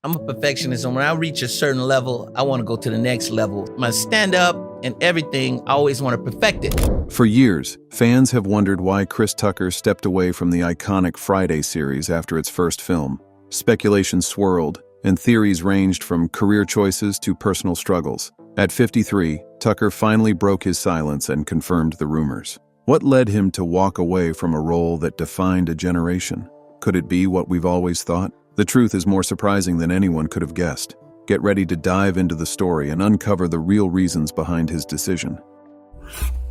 I'm a perfectionist, and when I reach a certain level, I want to go to the next level. My stand-up and everything, I always want to perfect it. For years, fans have wondered why Chris Tucker stepped away from the iconic Friday series after its first film. Speculation swirled, and theories ranged from career choices to personal struggles. At 53, Tucker finally broke his silence and confirmed the rumors. What led him to walk away from a role that defined a generation? Could it be what we've always thought? The truth is more surprising than anyone could have guessed. Get ready to dive into the story and uncover the real reasons behind his decision.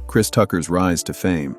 Chris Tucker's rise to fame.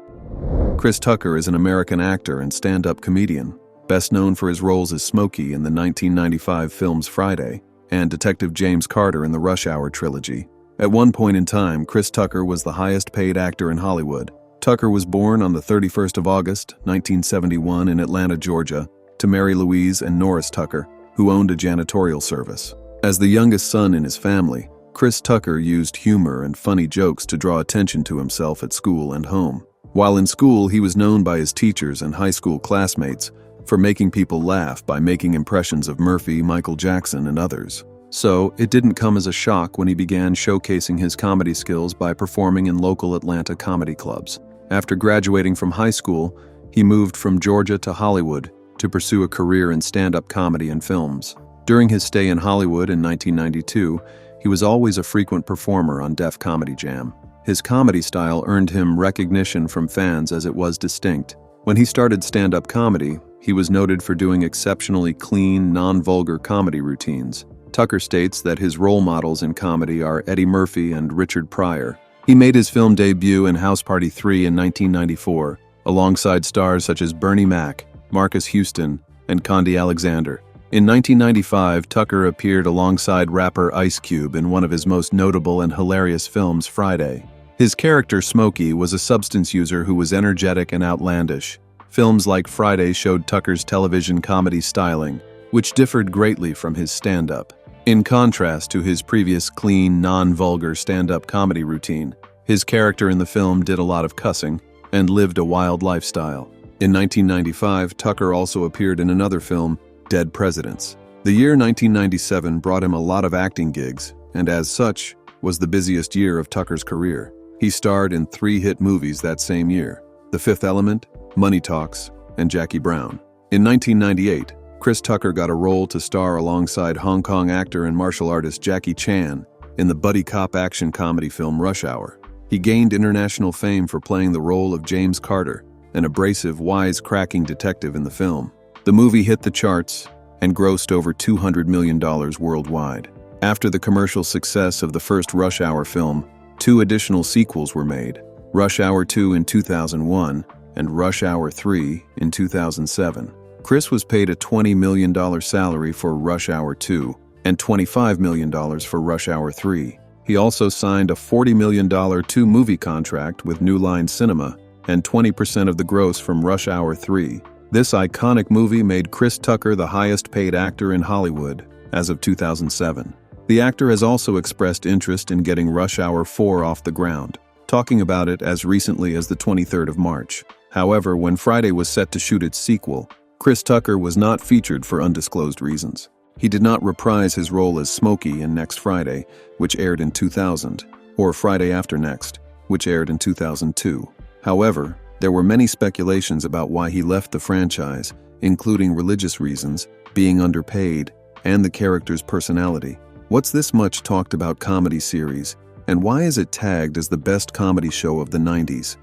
Chris Tucker is an American actor and stand-up comedian, best known for his roles as Smokey in the 1995 films Friday and Detective James Carter in the Rush Hour trilogy. At one point in time, Chris Tucker was the highest-paid actor in Hollywood. Tucker was born on the 31st of August, 1971 in Atlanta, Georgia, to Mary Louise and Norris Tucker, who owned a janitorial service. As the youngest son in his family, Chris Tucker used humor and funny jokes to draw attention to himself at school and home. While in school, he was known by his teachers and high school classmates for making people laugh by making impressions of Murphy, Michael Jackson, and others. So, it didn't come as a shock when he began showcasing his comedy skills by performing in local Atlanta comedy clubs. After graduating from high school, he moved from Georgia to Hollywood to pursue a career in stand-up comedy and films. During his stay in Hollywood in 1992, he was always a frequent performer on Def Comedy Jam. His comedy style earned him recognition from fans as it was distinct. When he started stand-up comedy, he was noted for doing exceptionally clean, non-vulgar comedy routines. Tucker states that his role models in comedy are Eddie Murphy and Richard Pryor. He made his film debut in House Party 3 in 1994, alongside stars such as Bernie Mac, Marcus Houston, and Condi Alexander. In 1995, Tucker appeared alongside rapper Ice Cube in one of his most notable and hilarious films, Friday. His character, Smokey, was a substance user who was energetic and outlandish. Films like Friday showed Tucker's television comedy styling, which differed greatly from his stand-up. In contrast to his previous clean, non-vulgar stand-up comedy routine, his character in the film did a lot of cussing and lived a wild lifestyle. In 1995, Tucker also appeared in another film, Dead Presidents. The year 1997 brought him a lot of acting gigs, and as such, was the busiest year of Tucker's career. He starred in 3 hit movies that same year: The Fifth Element, Money Talks, and Jackie Brown. In 1998, Chris Tucker got a role to star alongside Hong Kong actor and martial artist Jackie Chan in the buddy cop action comedy film Rush Hour. He gained international fame for playing the role of James Carter, an abrasive, wise-cracking detective in the film. The movie hit the charts and grossed over $200 million worldwide. After the commercial success of the first Rush Hour film, 2 additional sequels were made: Rush Hour 2 in 2001 and Rush Hour 3 in 2007. Chris was paid a $20 million salary for Rush Hour 2 and $25 million for Rush Hour 3. He also signed a $40 million 2-movie contract with New Line Cinema and 20% of the gross from Rush Hour 3. This iconic movie made Chris Tucker the highest-paid actor in Hollywood as of 2007. The actor has also expressed interest in getting Rush Hour 4 off the ground, talking about it as recently as the 23rd of March. However, when Friday was set to shoot its sequel, Chris Tucker was not featured for undisclosed reasons. He did not reprise his role as Smokey in Next Friday, which aired in 2000, or Friday After Next, which aired in 2002. However, there were many speculations about why he left the franchise, including religious reasons, being underpaid, and the character's personality. What's this much talked about comedy series, and why is it tagged as the best comedy show of the 90s?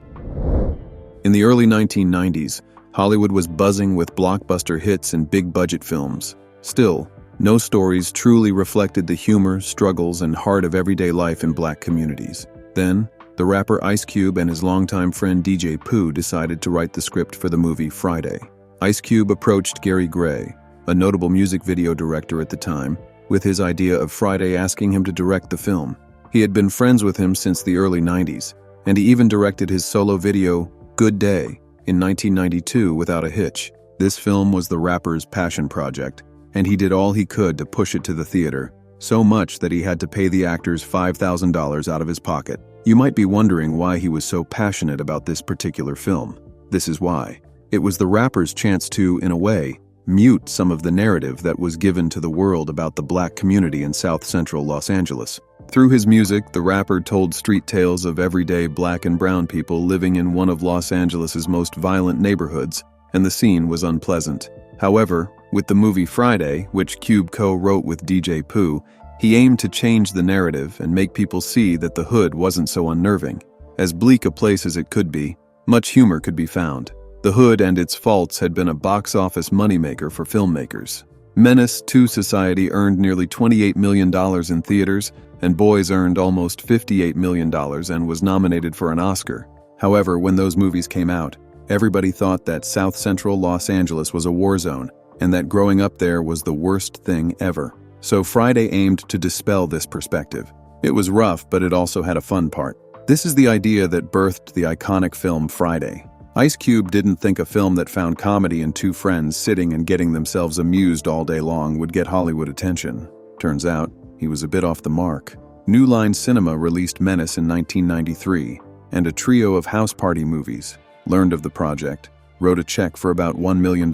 In the early 1990s, Hollywood was buzzing with blockbuster hits and big-budget films. Still, no stories truly reflected the humor, struggles, and heart of everyday life in black communities. Then, the rapper Ice Cube and his longtime friend DJ Pooh decided to write the script for the movie Friday. Ice Cube approached Gary Gray, a notable music video director at the time, with his idea of Friday, asking him to direct the film. He had been friends with him since the early 90s, and he even directed his solo video, Good Day, in 1992 without a hitch. This film was the rapper's passion project, and he did all he could to push it to the theater, so much that he had to pay the actors $5,000 out of his pocket. You might be wondering why he was so passionate about this particular film. This is why. It was the rapper's chance to, in a way, mute some of the narrative that was given to the world about the black community in South Central Los Angeles. Through his music, the rapper told street tales of everyday black and brown people living in one of Los Angeles's most violent neighborhoods, and the scene was unpleasant. However, with the movie Friday, which Cube co-wrote with DJ Pooh, he aimed to change the narrative and make people see that the hood wasn't so unnerving. As bleak a place as it could be, much humor could be found. The hood and its faults had been a box office moneymaker for filmmakers. Menace to Society earned nearly $28 million in theaters, and Boys earned almost $58 million and was nominated for an Oscar. However, when those movies came out, everybody thought that South Central Los Angeles was a war zone, and that growing up there was the worst thing ever. So Friday aimed to dispel this perspective. It was rough, but it also had a fun part. This is the idea that birthed the iconic film Friday. Ice Cube didn't think a film that found comedy in two friends sitting and getting themselves amused all day long would get Hollywood attention. Turns out, he was a bit off the mark. New Line Cinema released Menace in 1993, and a trio of house party movies learned of the project, wrote a check for about $1 million,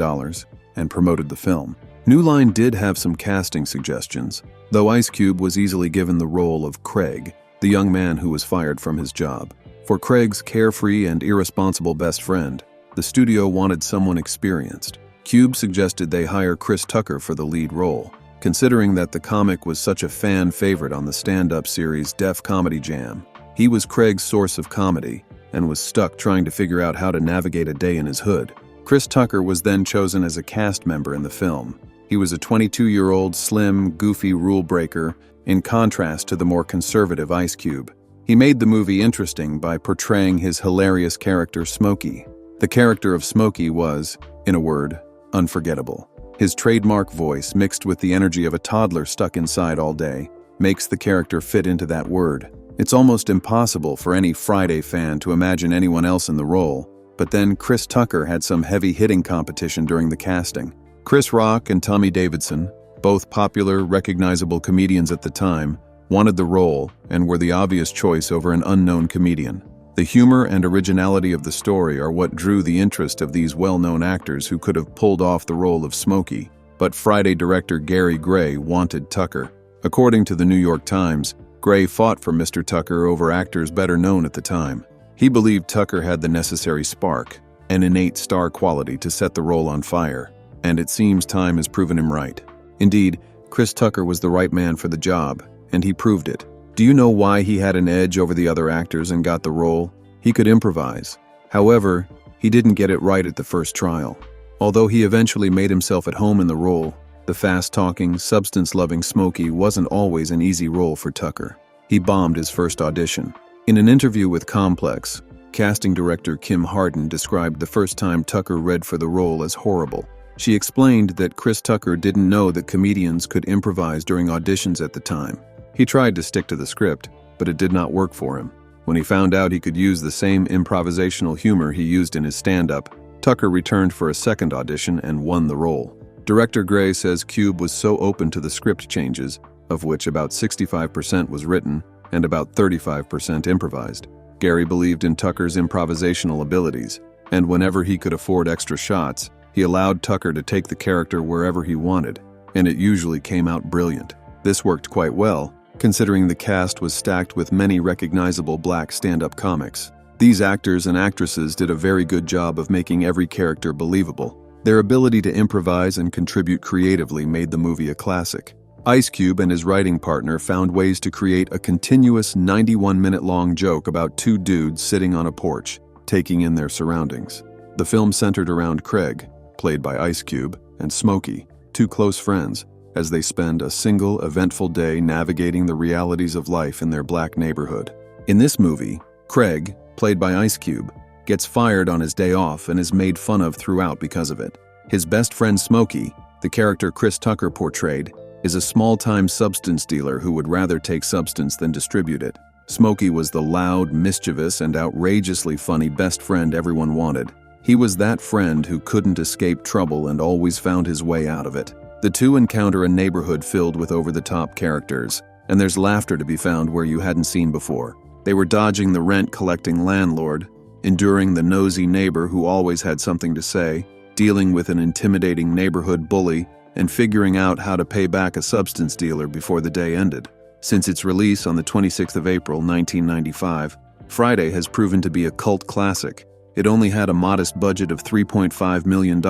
and promoted the film. New Line did have some casting suggestions, though Ice Cube was easily given the role of Craig, the young man who was fired from his job. For Craig's carefree and irresponsible best friend, the studio wanted someone experienced. Cube suggested they hire Chris Tucker for the lead role, considering that the comic was such a fan favorite on the stand-up series Def Comedy Jam. He was Craig's source of comedy and was stuck trying to figure out how to navigate a day in his hood. Chris Tucker was then chosen as a cast member in the film. He was a 22-year-old, slim, goofy rule breaker, in contrast to the more conservative Ice Cube. He made the movie interesting by portraying his hilarious character Smokey. The character of Smokey was, in a word, unforgettable. His trademark voice, mixed with the energy of a toddler stuck inside all day, makes the character fit into that word. It's almost impossible for any Friday fan to imagine anyone else in the role, but then Chris Tucker had some heavy-hitting competition during the casting. Chris Rock and Tommy Davidson, both popular, recognizable comedians at the time, wanted the role and were the obvious choice over an unknown comedian. The humor and originality of the story are what drew the interest of these well-known actors who could have pulled off the role of Smokey, but Friday director Gary Gray wanted Tucker. According to the New York Times, Gray fought for Mr. Tucker over actors better known at the time. He believed Tucker had the necessary spark, an innate star quality to set the role on fire, and it seems time has proven him right. Indeed, Chris Tucker was the right man for the job, and he proved it. Do you know why he had an edge over the other actors and got the role? He could improvise. However, he didn't get it right at the first trial. Although he eventually made himself at home in the role, the fast-talking, substance-loving Smokey wasn't always an easy role for Tucker. He bombed his first audition. In an interview with Complex, casting director Kim Harden described the first time Tucker read for the role as horrible. She explained that Chris Tucker didn't know that comedians could improvise during auditions at the time. He tried to stick to the script, but it did not work for him. When he found out he could use the same improvisational humor he used in his stand-up, Tucker returned for a second audition and won the role. Director Gray says Cube was so open to the script changes, of which about 65% was written and about 35% improvised. Gary believed in Tucker's improvisational abilities, and whenever he could afford extra shots, he allowed Tucker to take the character wherever he wanted, and it usually came out brilliant. This worked quite well, considering the cast was stacked with many recognizable black stand-up comics. These actors and actresses did a very good job of making every character believable. Their ability to improvise and contribute creatively made the movie a classic. Ice Cube and his writing partner found ways to create a continuous 91-minute-long joke about two dudes sitting on a porch, taking in their surroundings. The film centered around Craig, played by Ice Cube, and Smokey, two close friends, as they spend a single, eventful day navigating the realities of life in their black neighborhood. In this movie, Craig, played by Ice Cube, gets fired on his day off and is made fun of throughout because of it. His best friend Smokey, the character Chris Tucker portrayed, is a small-time substance dealer who would rather take substance than distribute it. Smokey was the loud, mischievous, and outrageously funny best friend everyone wanted. He was that friend who couldn't escape trouble and always found his way out of it. The two encounter a neighborhood filled with over-the-top characters, and there's laughter to be found where you hadn't seen before. They were dodging the rent-collecting landlord, enduring the nosy neighbor who always had something to say, dealing with an intimidating neighborhood bully, and figuring out how to pay back a substance dealer before the day ended. Since its release on the 26th of April, 1995, Friday has proven to be a cult classic. It only had a modest budget of $3.5 million,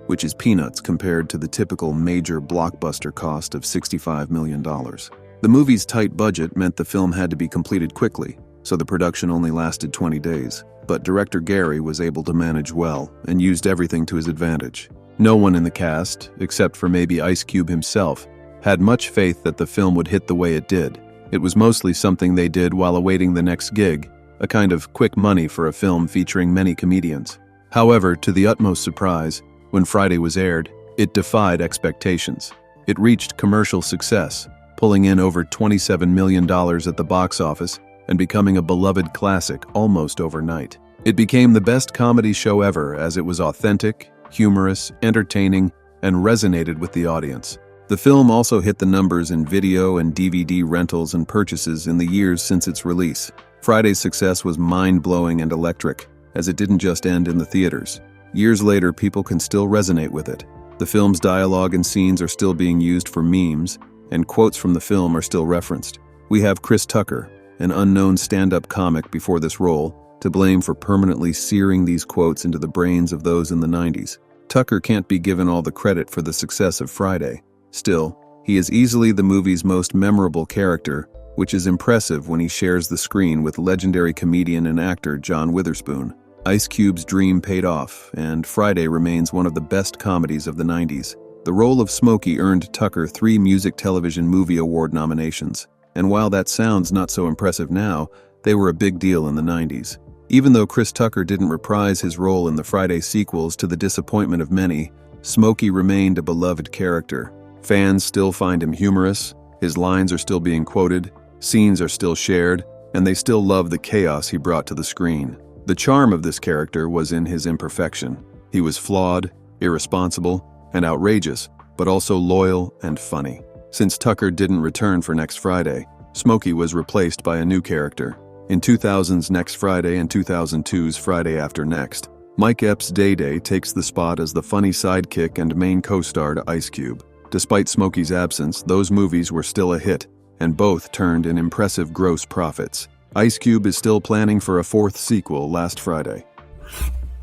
which is peanuts compared to the typical major blockbuster cost of $65 million. The movie's tight budget meant the film had to be completed quickly, so the production only lasted 20 days. But director Gary was able to manage well and used everything to his advantage. No one in the cast, except for maybe Ice Cube himself, had much faith that the film would hit the way it did. It was mostly something they did while awaiting the next gig, a kind of quick money for a film featuring many comedians. However, to the utmost surprise, when Friday was aired, it defied expectations. It reached commercial success, pulling in over $27 million at the box office and becoming a beloved classic almost overnight. It became the best comedy show ever as it was authentic, humorous, entertaining, and resonated with the audience. The film also hit the numbers in video and DVD rentals and purchases in the years since its release. Friday's success was mind-blowing and electric, as it didn't just end in the theaters. Years later, people can still resonate with it. The film's dialogue and scenes are still being used for memes, and quotes from the film are still referenced. We have Chris Tucker, an unknown stand-up comic before this role, to blame for permanently searing these quotes into the brains of those in the 90s. Tucker can't be given all the credit for the success of Friday. Still, he is easily the movie's most memorable character, which is impressive when he shares the screen with legendary comedian and actor John Witherspoon. Ice Cube's dream paid off, and Friday remains one of the best comedies of the 90s. The role of Smokey earned Tucker 3 Music Television Movie Award nominations, and while that sounds not so impressive now, they were a big deal in the 90s. Even though Chris Tucker didn't reprise his role in the Friday sequels to the disappointment of many, Smokey remained a beloved character. Fans still find him humorous, his lines are still being quoted, scenes are still shared, and they still love the chaos he brought to the screen. The charm of this character was in his imperfection. He was flawed, irresponsible, and outrageous, but also loyal and funny. Since Tucker didn't return for Next Friday, Smokey was replaced by a new character. In 2000's Next Friday and 2002's Friday After Next, Mike Epps' Day takes the spot as the funny sidekick and main co-star to Ice Cube. Despite Smokey's absence, those movies were still a hit, and both turned in impressive gross profits. Ice Cube is still planning for a 4th sequel last Friday.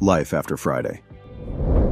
Life After Friday.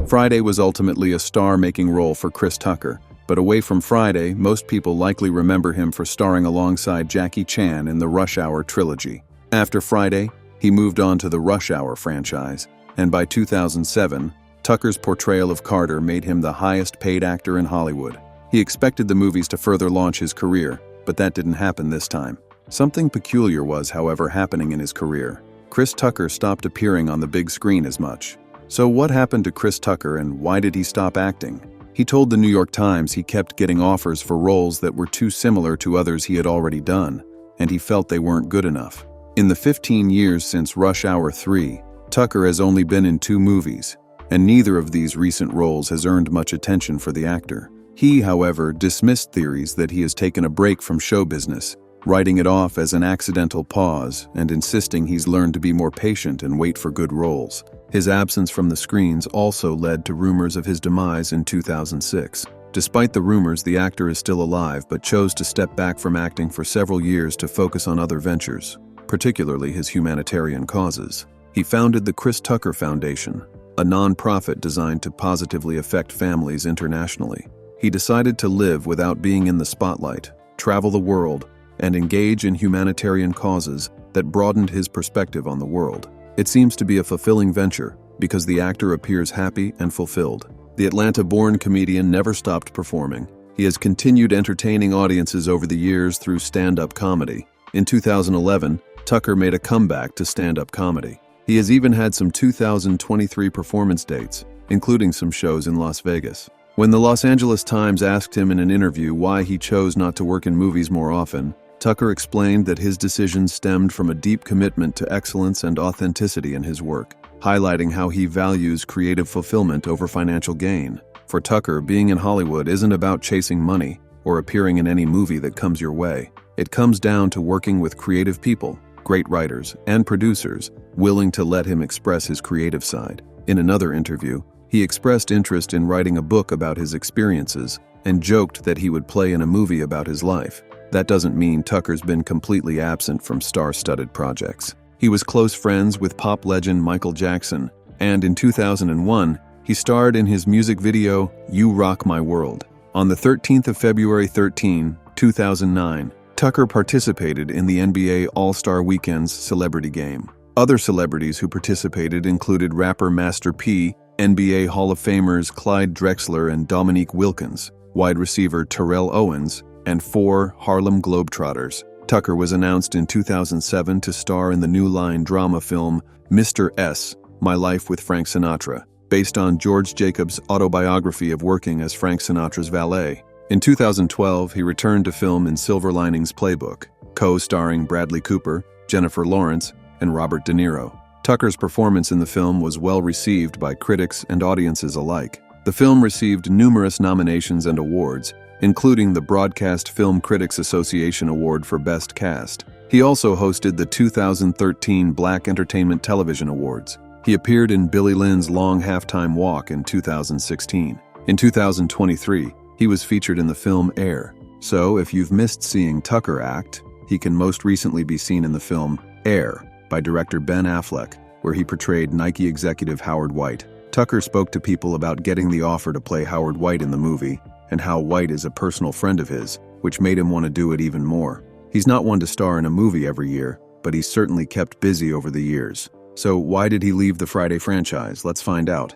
Friday was ultimately a star-making role for Chris Tucker, but away from Friday, most people likely remember him for starring alongside Jackie Chan in the Rush Hour trilogy. After Friday, he moved on to the Rush Hour franchise, and by 2007, Tucker's portrayal of Carter made him the highest-paid actor in Hollywood. He expected the movies to further launch his career, but that didn't happen this time. Something peculiar was, however, happening in his career. Chris Tucker stopped appearing on the big screen as much. So what happened to Chris Tucker and why did he stop acting? He told the New York Times he kept getting offers for roles that were too similar to others he had already done, and he felt they weren't good enough. In the 15 years since Rush Hour 3, Tucker has only been in 2 movies, and neither of these recent roles has earned much attention for the actor. He, however, dismissed theories that he has taken a break from show business, writing it off as an accidental pause and insisting he's learned to be more patient and wait for good roles. His absence from the screens also led to rumors of his demise in 2006. Despite the rumors, the actor is still alive but chose to step back from acting for several years to focus on other ventures, particularly his humanitarian causes. He founded the Chris Tucker Foundation, a non-profit designed to positively affect families internationally. He decided to live without being in the spotlight, travel the world, and engage in humanitarian causes that broadened his perspective on the world. It seems to be a fulfilling venture because the actor appears happy and fulfilled. The Atlanta-born comedian never stopped performing. He has continued entertaining audiences over the years through stand-up comedy. In 2011, Tucker made a comeback to stand-up comedy. He has even had some 2023 performance dates, including some shows in Las Vegas. When the Los Angeles Times asked him in an interview why he chose not to work in movies more often, Tucker explained that his decision stemmed from a deep commitment to excellence and authenticity in his work, highlighting how he values creative fulfillment over financial gain. For Tucker, being in Hollywood isn't about chasing money or appearing in any movie that comes your way. It comes down to working with creative people, great writers, and producers willing to let him express his creative side. In another interview, He expressed interest in writing a book about his experiences and joked that he would play in a movie about his life. That doesn't mean Tucker's been completely absent from star-studded projects. He was close friends with pop legend Michael Jackson, and in 2001, he starred in his music video, You Rock My World. On the 13th of February 2009, Tucker participated in the NBA All-Star Weekend's Celebrity Game. Other celebrities who participated included rapper Master P, NBA Hall of Famers Clyde Drexler and Dominique Wilkins, wide receiver Terrell Owens, and 4 Harlem Globetrotters. Tucker was announced in 2007 to star in the New Line drama film Mr. S. My Life with Frank Sinatra, based on George Jacobs' autobiography of working as Frank Sinatra's valet. In 2012, he returned to film in Silver Linings Playbook, co-starring Bradley Cooper, Jennifer Lawrence, and Robert De Niro. Tucker's performance in the film was well received by critics and audiences alike. The film received numerous nominations and awards, including the Broadcast Film Critics Association Award for Best Cast. He also hosted the 2013 Black Entertainment Television Awards. He appeared in Billy Lynn's Long Halftime Walk in 2016. In 2023, he was featured in the film Air. So, if you've missed seeing Tucker act, he can most recently be seen in the film Air by director Ben Affleck, where he portrayed Nike executive Howard White. Tucker spoke to people about getting the offer to play Howard White in the movie, and how White is a personal friend of his, which made him want to do it even more. He's not one to star in a movie every year, but he's certainly kept busy over the years. So why did he leave the Friday franchise? Let's find out.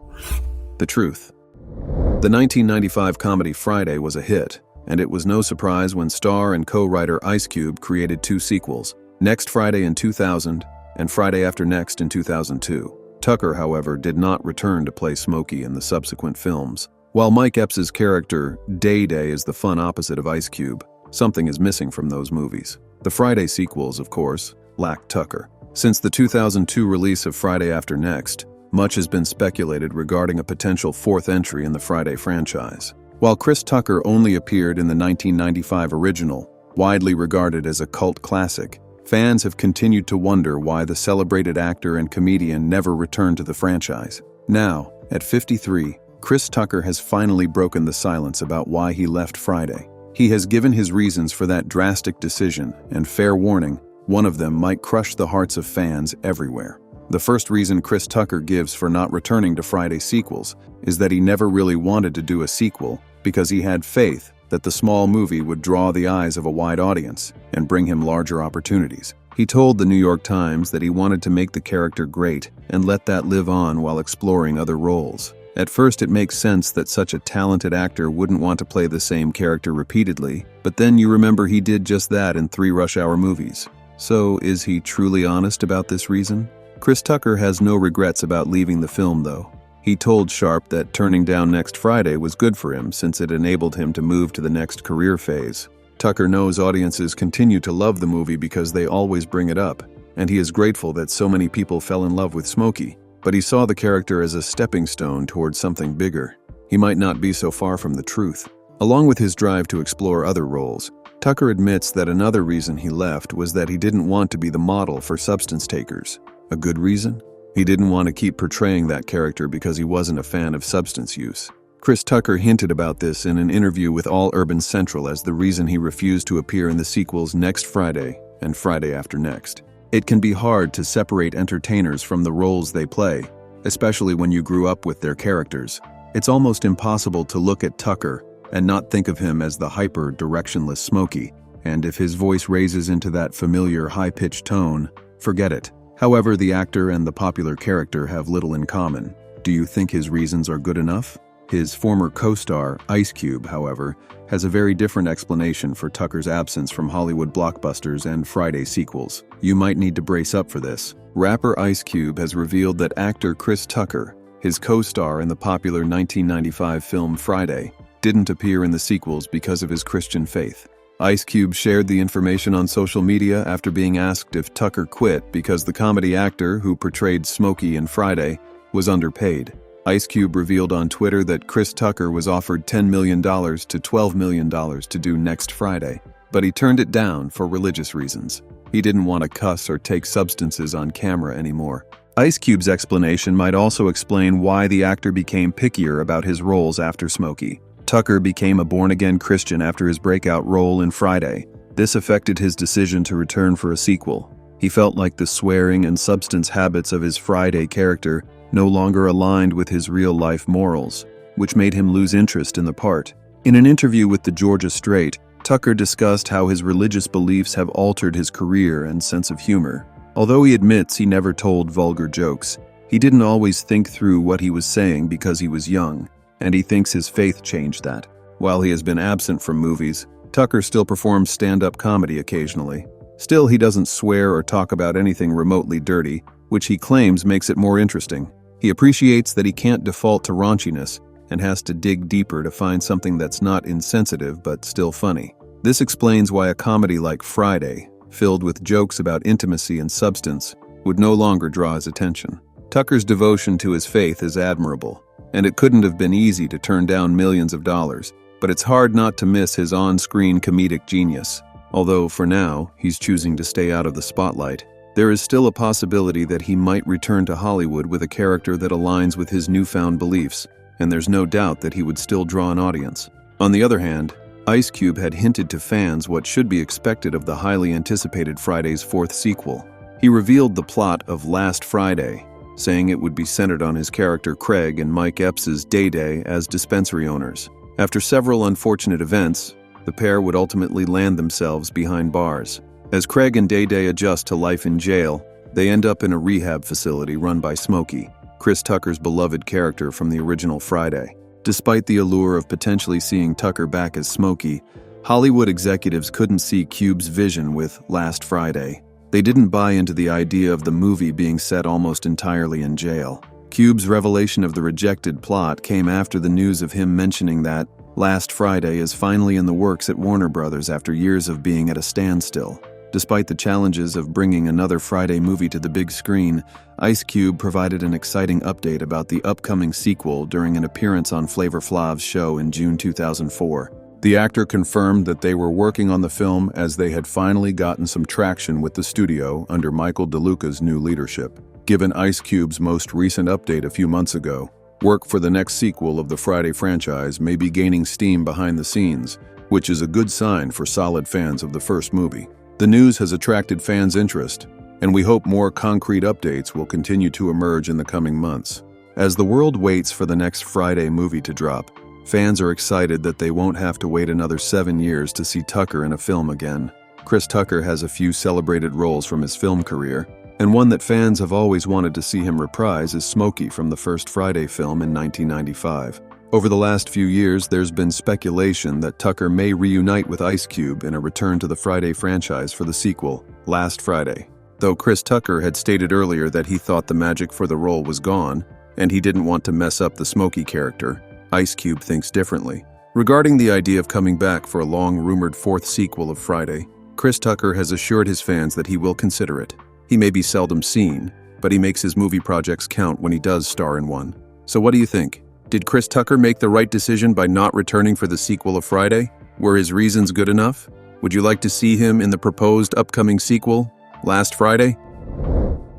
The truth. The 1995 comedy Friday was a hit, and it was no surprise when star and co-writer Ice Cube created 2 sequels, Next Friday in 2000 and Friday After Next in 2002. Tucker, however, did not return to play Smokey in the subsequent films. While Mike Epps' character, Day Day, is the fun opposite of Ice Cube, something is missing from those movies. The Friday sequels, of course, lack Tucker. Since the 2002 release of Friday After Next, much has been speculated regarding a potential 4th entry in the Friday franchise. While Chris Tucker only appeared in the 1995 original, widely regarded as a cult classic, fans have continued to wonder why the celebrated actor and comedian never returned to the franchise. Now, at 53, Chris Tucker has finally broken the silence about why he left Friday. He has given his reasons for that drastic decision, and fair warning, one of them might crush the hearts of fans everywhere. The first reason Chris Tucker gives for not returning to Friday sequels is that he never really wanted to do a sequel because he had faith that the small movie would draw the eyes of a wide audience and bring him larger opportunities. He told the New York Times that he wanted to make the character great and let that live on while exploring other roles. At first, it makes sense that such a talented actor wouldn't want to play the same character repeatedly, but then you remember he did just that in 3 Rush Hour movies. So, is he truly honest about this reason? Chris Tucker has no regrets about leaving the film, though. He told Sharp that turning down Next Friday was good for him since it enabled him to move to the next career phase. Tucker knows audiences continue to love the movie because they always bring it up, and he is grateful that so many people fell in love with Smokey, but he saw the character as a stepping stone towards something bigger. He might not be so far from the truth. Along with his drive to explore other roles, Tucker admits that another reason he left was that he didn't want to be the model for substance takers. A good reason? He didn't want to keep portraying that character because he wasn't a fan of substance use. Chris Tucker hinted about this in an interview with All Urban Central as the reason he refused to appear in the sequels Next Friday and Friday After Next. It can be hard to separate entertainers from the roles they play, especially when you grew up with their characters. It's almost impossible to look at Tucker and not think of him as the hyper, directionless Smokey, and if his voice raises into that familiar high-pitched tone, forget it. However, the actor and the popular character have little in common. Do you think his reasons are good enough? His former co-star, Ice Cube, however, has a very different explanation for Tucker's absence from Hollywood blockbusters and Friday sequels. You might need to brace up for this. Rapper Ice Cube has revealed that actor Chris Tucker, his co-star in the popular 1995 film Friday, didn't appear in the sequels because of his Christian faith. Ice Cube shared the information on social media after being asked if Tucker quit because the comedy actor who portrayed Smokey in Friday was underpaid. Ice Cube revealed on Twitter that Chris Tucker was offered $10 million to $12 million to do Next Friday, but he turned it down for religious reasons. He didn't want to cuss or take substances on camera anymore. Ice Cube's explanation might also explain why the actor became pickier about his roles after Smokey. Tucker became a born-again Christian after his breakout role in Friday. This affected his decision to return for a sequel. He felt like the swearing and substance habits of his Friday character no longer aligned with his real-life morals, which made him lose interest in the part. In an interview with the Georgia Straight, Tucker discussed how his religious beliefs have altered his career and sense of humor. Although he admits he never told vulgar jokes, he didn't always think through what he was saying because he was young, and he thinks his faith changed that. While he has been absent from movies, Tucker still performs stand-up comedy occasionally. Still, he doesn't swear or talk about anything remotely dirty, which he claims makes it more interesting. He appreciates that he can't default to raunchiness and has to dig deeper to find something that's not insensitive but still funny. This explains why a comedy like Friday, filled with jokes about intimacy and substance, would no longer draw his attention. Tucker's devotion to his faith is admirable, and it couldn't have been easy to turn down millions of dollars, but it's hard not to miss his on-screen comedic genius. Although, for now, he's choosing to stay out of the spotlight, there is still a possibility that he might return to Hollywood with a character that aligns with his newfound beliefs, and there's no doubt that he would still draw an audience. On the other hand, Ice Cube had hinted to fans what should be expected of the highly anticipated Friday's fourth sequel. He revealed the plot of Last Friday, saying it would be centered on his character Craig and Mike Epps' Day-Day as dispensary owners. After several unfortunate events, the pair would ultimately land themselves behind bars. As Craig and Day-Day adjust to life in jail, they end up in a rehab facility run by Smokey, Chris Tucker's beloved character from the original Friday. Despite the allure of potentially seeing Tucker back as Smokey, Hollywood executives couldn't see Cube's vision with Last Friday. They didn't buy into the idea of the movie being set almost entirely in jail. Cube's revelation of the rejected plot came after the news of him mentioning that Last Friday is finally in the works at Warner Brothers after years of being at a standstill. Despite the challenges of bringing another Friday movie to the big screen, Ice Cube provided an exciting update about the upcoming sequel during an appearance on Flavor Flav's show in June 2004. The actor confirmed that they were working on the film as they had finally gotten some traction with the studio under Michael DeLuca's new leadership. Given Ice Cube's most recent update a few months ago, work for the next sequel of the Friday franchise may be gaining steam behind the scenes, which is a good sign for solid fans of the first movie. The news has attracted fans' interest, and we hope more concrete updates will continue to emerge in the coming months. As the world waits for the next Friday movie to drop, fans are excited that they won't have to wait another 7 years to see Tucker in a film again. Chris Tucker has a few celebrated roles from his film career, and one that fans have always wanted to see him reprise is Smokey from the first Friday film in 1995. Over the last few years, there's been speculation that Tucker may reunite with Ice Cube in a return to the Friday franchise for the sequel, Last Friday. Though Chris Tucker had stated earlier that he thought the magic for the role was gone, and he didn't want to mess up the Smokey character, Ice Cube thinks differently. Regarding the idea of coming back for a long-rumored fourth sequel of Friday, Chris Tucker has assured his fans that he will consider it. He may be seldom seen, but he makes his movie projects count when he does star in one. So what do you think? Did Chris Tucker make the right decision by not returning for the sequel of Friday? Were his reasons good enough? Would you like to see him in the proposed upcoming sequel, Last Friday?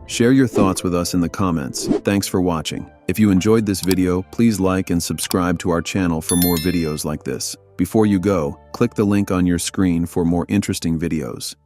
Share your thoughts with us in the comments. Thanks for watching. If you enjoyed this video, please like and subscribe to our channel for more videos like this. Before you go, click the link on your screen for more interesting videos.